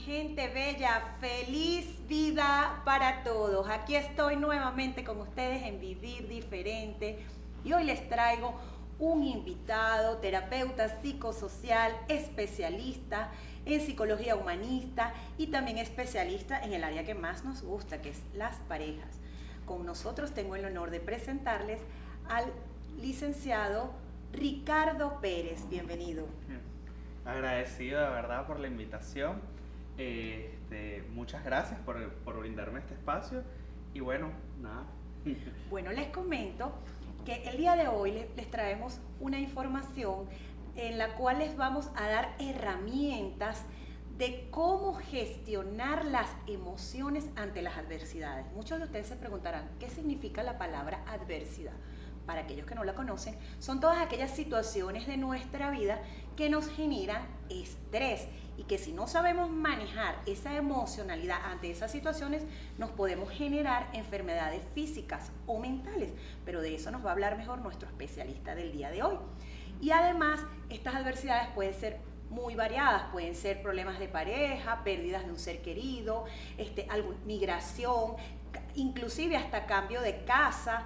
Gente bella, feliz vida para todos. Aquí estoy nuevamente con ustedes en Vivir Diferente y hoy les traigo un invitado, terapeuta psicosocial, especialista en psicología humanista y también especialista en el área que más nos gusta, que es las parejas. Con nosotros tengo el honor de presentarles al licenciado Ricardo Pérez. Bienvenido. Agradecido de verdad por la invitación. Muchas gracias por brindarme este espacio. Y bueno, nada. Bueno, les comento que el día de hoy les traemos una información en la cual les vamos a dar herramientas de cómo gestionar las emociones ante las adversidades. Muchos de ustedes se preguntarán, ¿qué significa la palabra adversidad? Para aquellos que no la conocen, son todas aquellas situaciones de nuestra vida que nos generan estrés y que si no sabemos manejar esa emocionalidad ante esas situaciones, nos podemos generar enfermedades físicas o mentales. Pero de eso nos va a hablar mejor nuestro especialista del día de hoy. Y además, estas adversidades pueden ser muy variadas, pueden ser problemas de pareja, pérdidas de un ser querido, migración, inclusive hasta cambio de casa,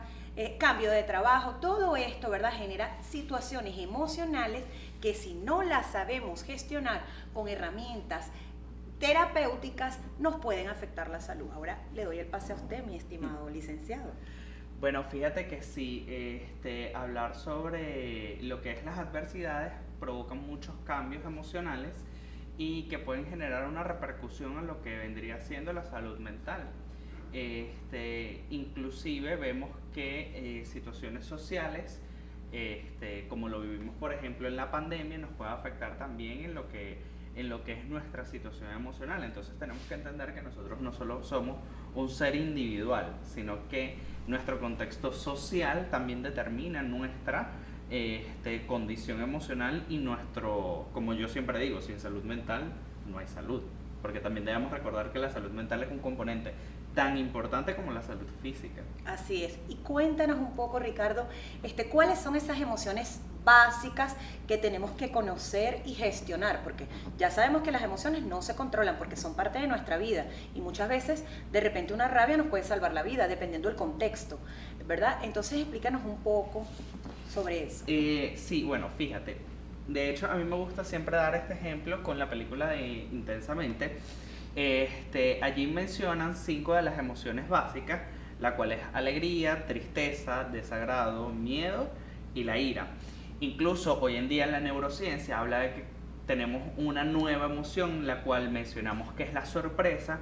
cambio de trabajo. Todo esto, ¿verdad?, genera situaciones emocionales que si no las sabemos gestionar con herramientas terapéuticas, nos pueden afectar la salud. Ahora le doy el pase a usted, mi estimado licenciado. Bueno, fíjate que sí, hablar sobre lo que es las adversidades provoca muchos cambios emocionales y que pueden generar una repercusión en lo que vendría siendo la salud mental. Inclusive vemos que situaciones sociales, como lo vivimos por ejemplo en la pandemia, nos puede afectar también en lo que es nuestra situación emocional. Entonces tenemos que entender que nosotros no solo somos un ser individual, sino que nuestro contexto social también determina nuestra condición emocional y como yo siempre digo, sin salud mental no hay salud, porque también debemos recordar que la salud mental es un componente tan importante como la salud física. Así es. Y cuéntanos un poco, Ricardo, ¿cuáles son esas emociones básicas que tenemos que conocer y gestionar? Porque ya sabemos que las emociones no se controlan porque son parte de nuestra vida y muchas veces de repente una rabia nos puede salvar la vida dependiendo del contexto, ¿verdad? Entonces explícanos un poco sobre eso. Sí, bueno, fíjate. De hecho, a mí me gusta siempre dar este ejemplo con la película de Intensamente. Allí mencionan 5 de las emociones básicas, la cual es alegría, tristeza, desagrado, miedo y la ira. Incluso hoy en día en la neurociencia habla de que tenemos una nueva emoción, la cual mencionamos que es la sorpresa.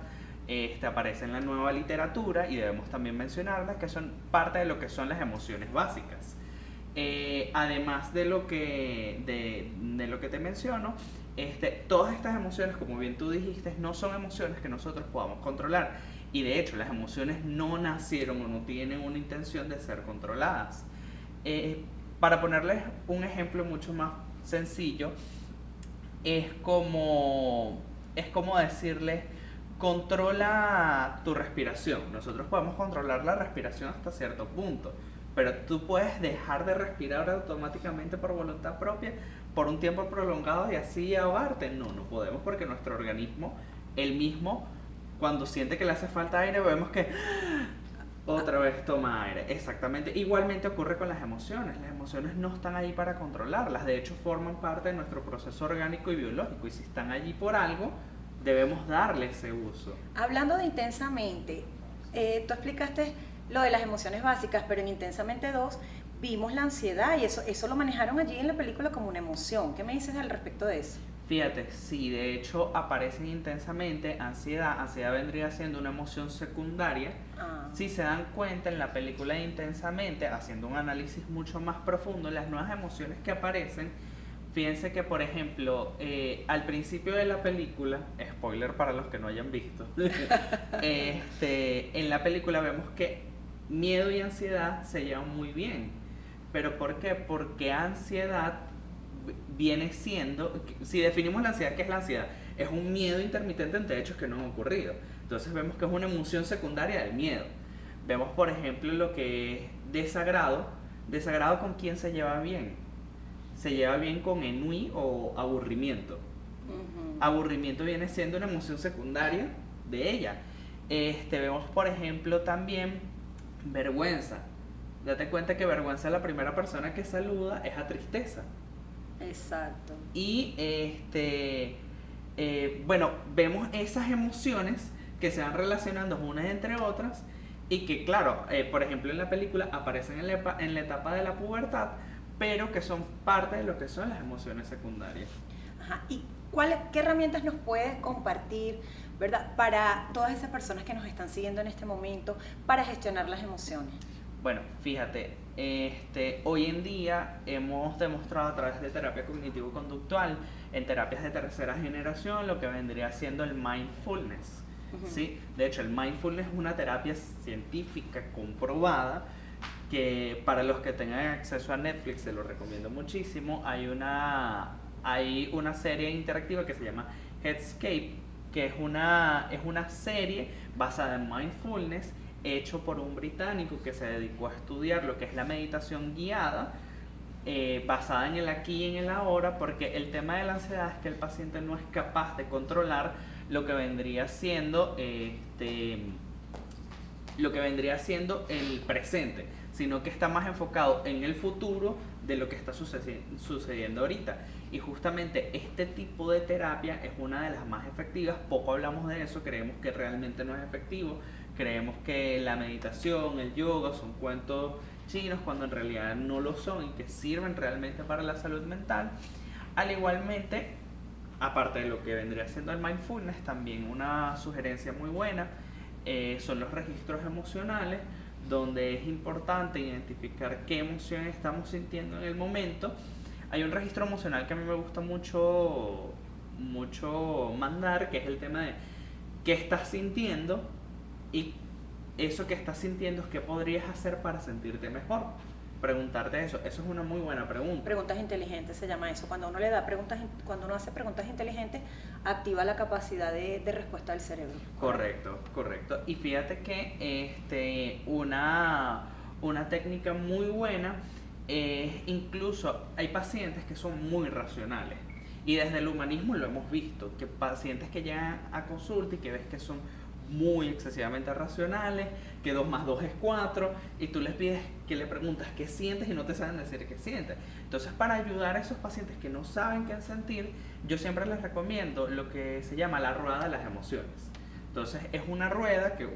Aparece en la nueva literatura y debemos también mencionarla, que son parte de lo que son las emociones básicas. Además de lo que te menciono, todas estas emociones, como bien tú dijiste, no son emociones que nosotros podamos controlar. Y de hecho, las emociones no nacieron o no tienen una intención de ser controladas. Para ponerles un ejemplo mucho más sencillo, es como decirles, controla tu respiración. Nosotros podemos controlar la respiración hasta cierto punto, pero tú puedes dejar de respirar automáticamente por voluntad propia por un tiempo prolongado y así ahogarte. No podemos, porque nuestro organismo, él mismo, cuando siente que le hace falta aire, vemos que otra vez toma aire. Exactamente. Igualmente ocurre con las emociones. Las emociones no están ahí para controlarlas. De hecho, forman parte de nuestro proceso orgánico y biológico. Y si están allí por algo, debemos darle ese uso. Hablando de Intensamente, tú explicaste lo de las emociones básicas, pero en Intensamente 2 vimos la ansiedad y eso lo manejaron allí en la película como una emoción. ¿Qué me dices al respecto de eso? Fíjate, sí, de hecho aparecen Intensamente, ansiedad vendría siendo una emoción secundaria. Si se dan cuenta en la película de Intensamente, haciendo un análisis mucho más profundo, las nuevas emociones que aparecen, fíjense que por ejemplo, al principio de la película, spoiler para los que no hayan visto, en la película vemos que miedo y ansiedad se llevan muy bien. ¿Pero por qué? Porque ansiedad viene siendo, si definimos la ansiedad, ¿qué es la ansiedad? Es un miedo intermitente ante hechos que no han ocurrido. Entonces vemos que es una emoción secundaria del miedo. Vemos por ejemplo lo que es desagrado. ¿Desagrado con quién se lleva bien? Se lleva bien con ennui o aburrimiento. Aburrimiento viene siendo una emoción secundaria de ella. Vemos, por ejemplo, también vergüenza. Date cuenta que vergüenza, la primera persona que saluda es a tristeza. Exacto. Y bueno, vemos esas emociones que se van relacionando unas entre otras y que, claro, por ejemplo, en la película aparecen en la etapa de la pubertad, pero que son parte de lo que son las emociones secundarias. Ajá. ¿Y qué herramientas nos puedes compartir, verdad, para todas esas personas que nos están siguiendo en este momento para gestionar las emociones? Bueno, fíjate, hoy en día hemos demostrado a través de terapia cognitivo-conductual, en terapias de tercera generación, lo que vendría siendo el mindfulness. ¿Sí? De hecho, el mindfulness es una terapia científica comprobada que, para los que tengan acceso a Netflix, se lo recomiendo muchísimo. Hay una serie interactiva que se llama Headscape, que es una serie basada en mindfulness, hecho por un británico que se dedicó a estudiar lo que es la meditación guiada, basada en el aquí y en el ahora, porque el tema de la ansiedad es que el paciente no es capaz de controlar lo que vendría siendo el presente, sino que está más enfocado en el futuro de lo que está sucediendo ahorita. Y justamente este tipo de terapia es una de las más efectivas. Poco hablamos de eso, creemos que realmente no es efectivo, creemos que la meditación, el yoga son cuentos chinos, cuando en realidad no lo son y que sirven realmente para la salud mental. Al igualmente, aparte de lo que vendría siendo el mindfulness, también una sugerencia muy buena son los registros emocionales, donde es importante identificar qué emociones estamos sintiendo en el momento. Hay un registro emocional que a mí me gusta mucho mandar, que es el tema de qué estás sintiendo y eso que estás sintiendo, ¿qué podrías hacer para sentirte mejor? Preguntarte eso es una muy buena pregunta. Preguntas inteligentes se llama eso. Cuando uno hace preguntas inteligentes, activa la capacidad de respuesta del cerebro. Correcto. Y fíjate que una técnica muy buena es, incluso hay pacientes que son muy racionales. Y desde el humanismo lo hemos visto, que pacientes que llegan a consulta y que ves que son muy excesivamente racionales, que 2 más 2 es 4, y tú les pides, que le preguntas qué sientes y no te saben decir qué sientes. Entonces, para ayudar a esos pacientes que no saben qué sentir, yo siempre les recomiendo lo que se llama la rueda de las emociones. Entonces, es una rueda que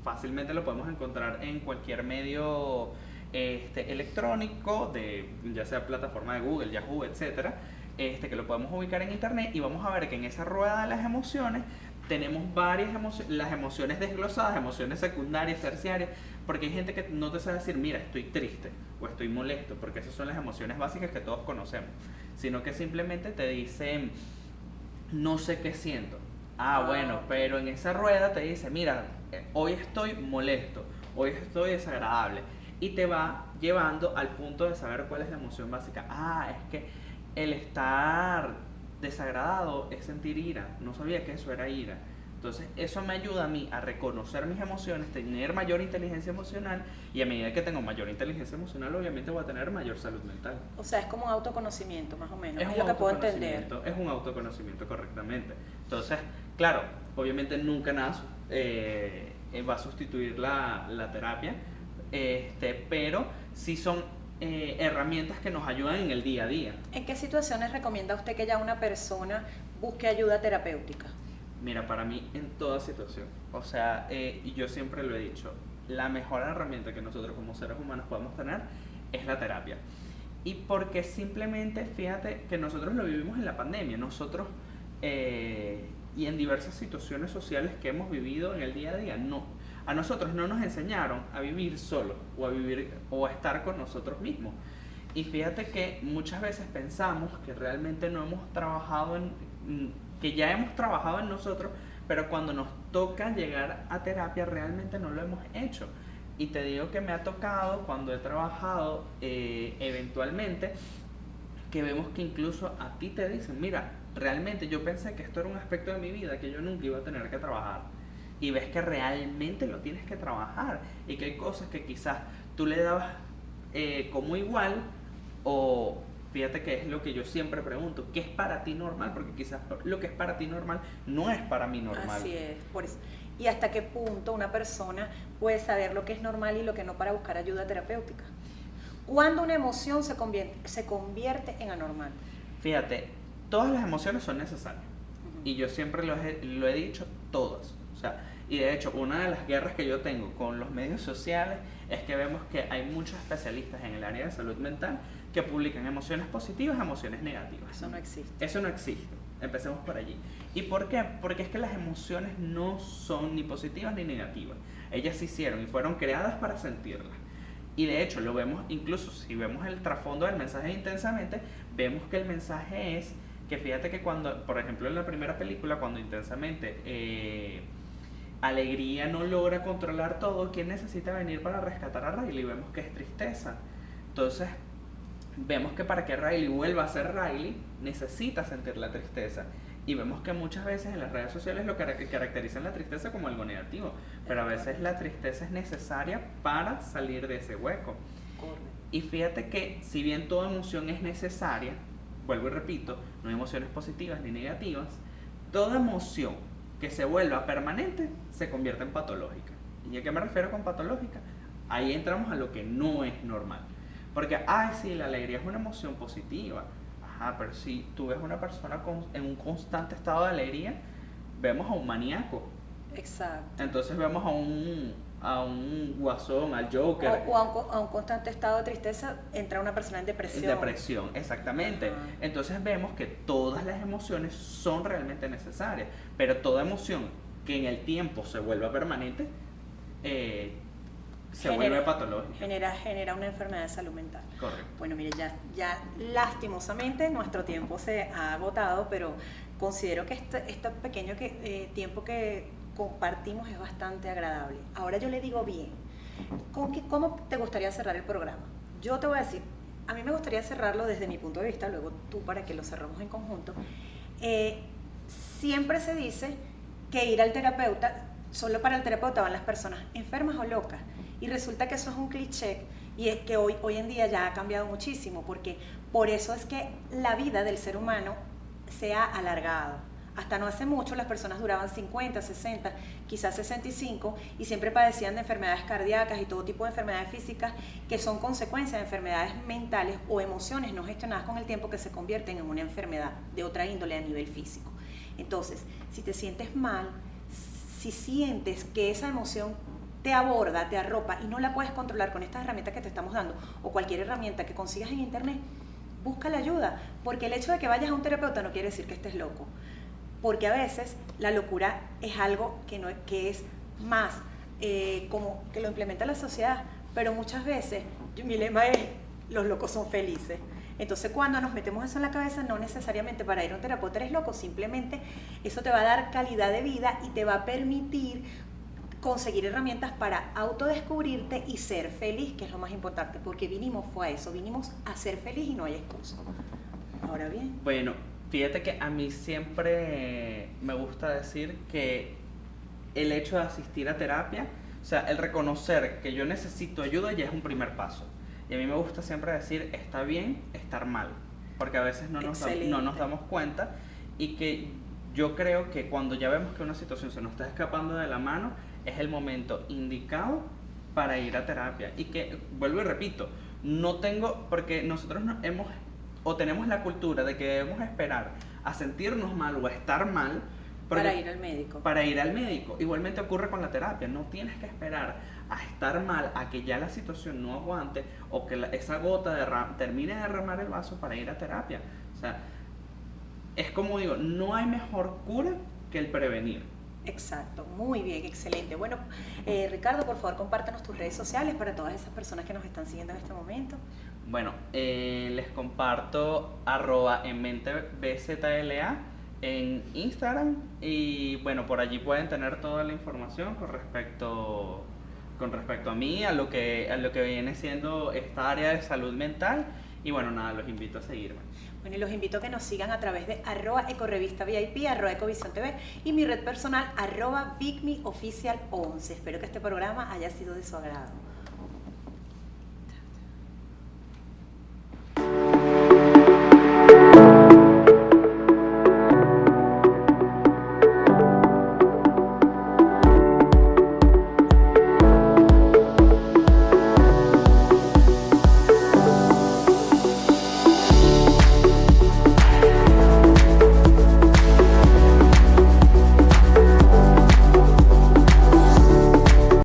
fácilmente lo podemos encontrar en cualquier medio electrónico, ya sea plataforma de Google, Yahoo, etcétera, que lo podemos ubicar en internet, y vamos a ver que en esa rueda de las emociones tenemos varias emociones, las emociones desglosadas, emociones secundarias, terciarias, porque hay gente que no te sabe decir, mira, estoy triste o estoy molesto, porque esas son las emociones básicas que todos conocemos, sino que simplemente te dicen, no sé qué siento. Bueno, pero en esa rueda te dice, mira, hoy estoy molesto, hoy estoy desagradable, y te va llevando al punto de saber cuál es la emoción básica. Es que el estar desagradado es sentir ira, no sabía que eso era ira. Entonces eso me ayuda a mí a reconocer mis emociones, tener mayor inteligencia emocional, y a medida que tengo mayor inteligencia emocional, obviamente voy a tener mayor salud mental. O sea, es como un autoconocimiento, más o menos, es lo que puedo entender. Es un autoconocimiento, correctamente. Entonces, claro, obviamente nunca nada va a sustituir la terapia, pero sí son herramientas que nos ayudan en el día a día. ¿En qué situaciones recomienda usted que ya una persona busque ayuda terapéutica? Mira, para mí en toda situación. O sea, yo siempre lo he dicho, la mejor herramienta que nosotros como seres humanos podemos tener es la terapia. Y porque simplemente, fíjate que nosotros lo vivimos en la pandemia, nosotros y en diversas situaciones sociales que hemos vivido en el día a día, a nosotros no nos enseñaron a vivir solos o a estar con nosotros mismos. Y fíjate que muchas veces pensamos que realmente no hemos trabajado que ya hemos trabajado en nosotros, pero cuando nos toca llegar a terapia realmente no lo hemos hecho. Y te digo que me ha tocado cuando he trabajado eventualmente, que vemos que incluso a ti te dicen, mira, realmente yo pensé que esto era un aspecto de mi vida que yo nunca iba a tener que trabajar. Y ves que realmente lo tienes que trabajar y que hay cosas que quizás tú le dabas como igual, o fíjate que es lo que yo siempre pregunto, ¿qué es para ti normal? Porque quizás lo que es para ti normal no es para mí normal. Así es, por eso. ¿Y hasta qué punto una persona puede saber lo que es normal y lo que no para buscar ayuda terapéutica? ¿Cuándo una emoción se convierte en anormal? Fíjate, todas las emociones son necesarias. Y yo siempre lo he dicho, todas. O sea, y de hecho, una de las guerras que yo tengo con los medios sociales es que vemos que hay muchos especialistas en el área de salud mental que publican emociones positivas, emociones negativas. Eso no existe. Eso no existe. Empecemos por allí. ¿Y por qué? Porque es que las emociones no son ni positivas ni negativas. Ellas se hicieron y fueron creadas para sentirlas. Y de hecho, lo vemos incluso si vemos el trasfondo del mensaje Intensamente, vemos que el mensaje es que fíjate que cuando, por ejemplo, en la primera película, cuando Intensamente Alegría no logra controlar todo, ¿quién necesita venir para rescatar a Riley? Vemos que es tristeza. Entonces, vemos que para que Riley vuelva a ser Riley, necesita sentir la tristeza. Y vemos que muchas veces en las redes sociales lo que caracterizan la tristeza como algo negativo, pero a veces la tristeza es necesaria para salir de ese hueco. Y fíjate que si bien toda emoción es necesaria, vuelvo y repito, no hay emociones positivas ni negativas, toda emoción que se vuelva permanente se convierte en patológica. ¿Y a qué me refiero con patológica? Ahí entramos a lo que no es normal. Porque, sí, la alegría es una emoción positiva. Ajá, pero si tú ves a una persona en un constante estado de alegría, vemos a un maníaco. Exacto. Entonces vemos a un guasón, al Joker. O a un constante estado de tristeza, entra una persona en depresión. En depresión, exactamente. Ajá. Entonces vemos que todas las emociones son realmente necesarias, pero toda emoción que en el tiempo se vuelva permanente, se vuelve patológica. Genera una enfermedad de salud mental. Correcto. Bueno, mire, ya lastimosamente nuestro tiempo se ha agotado, pero considero que este pequeño tiempo que compartimos es bastante agradable. Ahora yo le digo bien, ¿cómo te gustaría cerrar el programa? Yo te voy a decir, a mí me gustaría cerrarlo desde mi punto de vista, luego tú para que lo cerremos en conjunto. Siempre se dice que ir al terapeuta, solo para el terapeuta van las personas enfermas o locas, y resulta que eso es un cliché, y es que hoy en día ya ha cambiado muchísimo, porque por eso es que la vida del ser humano se ha alargado. Hasta no hace mucho las personas duraban 50, 60, quizás 65 y siempre padecían de enfermedades cardíacas y todo tipo de enfermedades físicas que son consecuencia de enfermedades mentales o emociones no gestionadas con el tiempo que se convierten en una enfermedad de otra índole a nivel físico. Entonces, si te sientes mal, si sientes que esa emoción te aborda, te arropa y no la puedes controlar con estas herramientas que te estamos dando o cualquier herramienta que consigas en internet, busca la ayuda, porque el hecho de que vayas a un terapeuta no quiere decir que estés loco. Porque a veces la locura es algo que es más como que lo implementa la sociedad, pero muchas veces mi lema es los locos son felices. Entonces cuando nos metemos eso en la cabeza, no necesariamente para ir a un terapeuta eres loco, simplemente eso te va a dar calidad de vida y te va a permitir conseguir herramientas para autodescubrirte y ser feliz, que es lo más importante, porque fue a eso, vinimos a ser feliz y no hay excusa. Ahora bien. Bueno, fíjate que a mí siempre me gusta decir que el hecho de asistir a terapia, o sea, el reconocer que yo necesito ayuda ya es un primer paso. Y a mí me gusta siempre decir, está bien estar mal, porque a veces no nos damos cuenta y que yo creo que cuando ya vemos que una situación se nos está escapando de la mano, es el momento indicado para ir a terapia. Y que, vuelvo y repito, porque nosotros tenemos la cultura de que debemos esperar a sentirnos mal o a estar mal para ir al médico. Para ir al médico. Igualmente ocurre con la terapia. No tienes que esperar a estar mal, a que ya la situación no aguante o que esa gota termine de derramar el vaso para ir a terapia. O sea, es como digo, no hay mejor cura que el prevenir. Exacto, muy bien, excelente. Bueno, Ricardo, por favor, compártanos tus redes sociales para todas esas personas que nos están siguiendo en este momento. Bueno, les comparto @enmentebzla en Instagram y bueno, por allí pueden tener toda la información con respecto a mí, a lo que viene siendo esta área de salud mental y bueno, nada, los invito a seguirme. Bueno, y los invito a que nos sigan a través de @ecorevista.vip, @ecovisión.tv y mi red personal @vicmioficial11. Espero que este programa haya sido de su agrado.